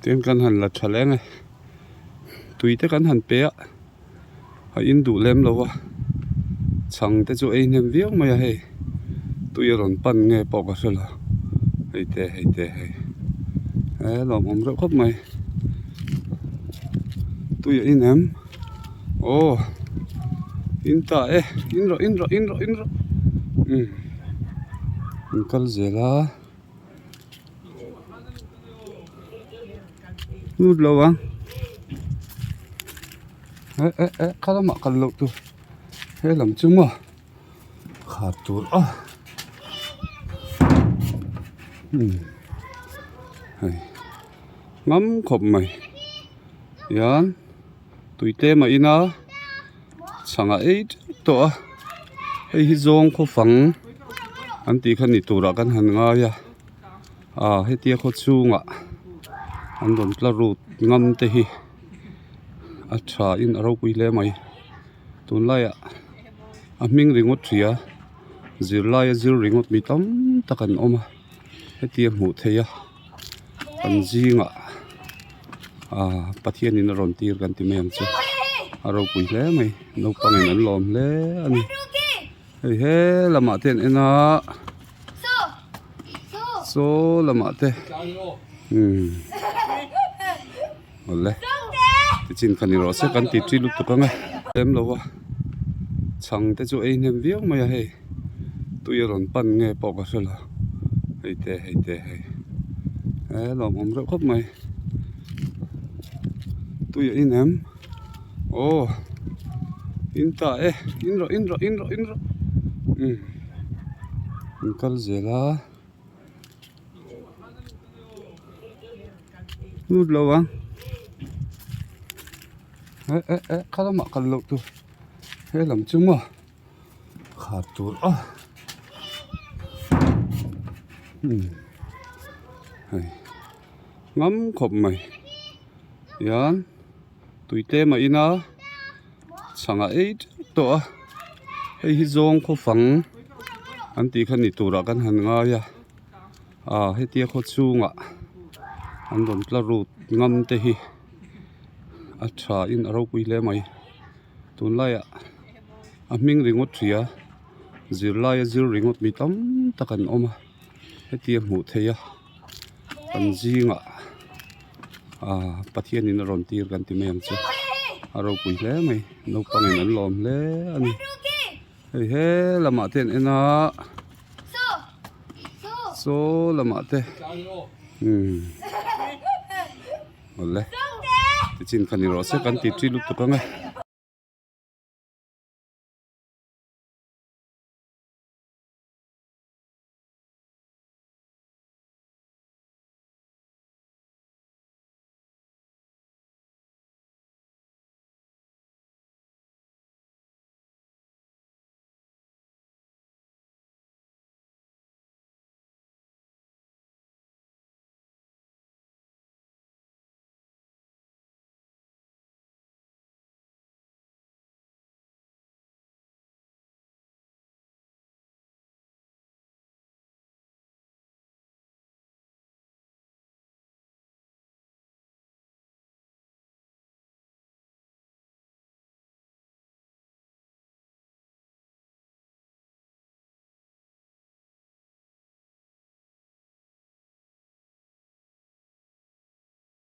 Tiếng căn hẳn là trả lẽ này. Tùy tới căn hẳn bé hãy in đủ lem lâu à. Chẳng tới chỗ anh em viết mà hay. Tùy rồi bắn nghe bỏ cả là. Hay tê. Ê, lòng ống rỡ khóc mày. Tùy anh em. Ồ. In ta ê. In rồi. In cần dễ là. Nút lâu à. Ê, khá là mặc cần lâu tu. Ê, làm chung mà. Khá tốt à. Ngắm khóc mày. Yan. Tùy tê mà in á. Chẳng ấy tổ à. Hay hi zong khô phẳng. Anh tí khăn nị tù ra căn hẳn ngà ya. À, hay tía khô chú ngạ. Anh đồn là rụt ngâm tê hi. À chà in ở rau quý lê mày. Tùn lại ạ. À mình ringot trìa. Dìu lại dìu ringot mì tắm ta cần ôm à. Hay tía mũ thê ya. Anh dì ngạ. À, bà thiên in ở rộn tìr gần tì mèm chứ. À rau quý lê mày. Nâu bằng in ấn lòm lê anh. Hey, là mạ tên em à. So là mạ tên. Oleh. Tin khani ro se kan ti tri lu tu ka nga. Em lo wa. Chang te chu ein hem viau ma ya he. Tu ron pan nge po ka sala. Hei te. Lo mom ro khop mai. Tu in em. Oh. In ta e. In ro. In kal zela. Nút lâu à. Ê, khá là mặc cần lâu tu. Ê, làm chung mà. Khá tốt à. Ngắm khóc mày. Yan. Tùy tê mà in á. Chẳng ấy tổ à. Hay hi zong khô phẳng. Anh tí khăn nị tù ra căn hẳn ngà ya. À, hay tía khô chú ngạ. Anh đồn là rụt ngâm tê hi. À chà in ở rau quý lê mày. Tùn lại ạ. À mình ringot trìa. Dìu lại dìu ringot mì tắm ta cần ôm à. Hay tía mũ thê ya. Anh dì ngạ. À bà thiên in ở rộn tìr gần tì mèm chứ. À rau quý lê mày. Nâu bằng in ấn lòm lê anh. Hey, là mạ tên em à. So là mạ tên. Oleh. Tin khani ro se kan ti tri lu tu ka nga.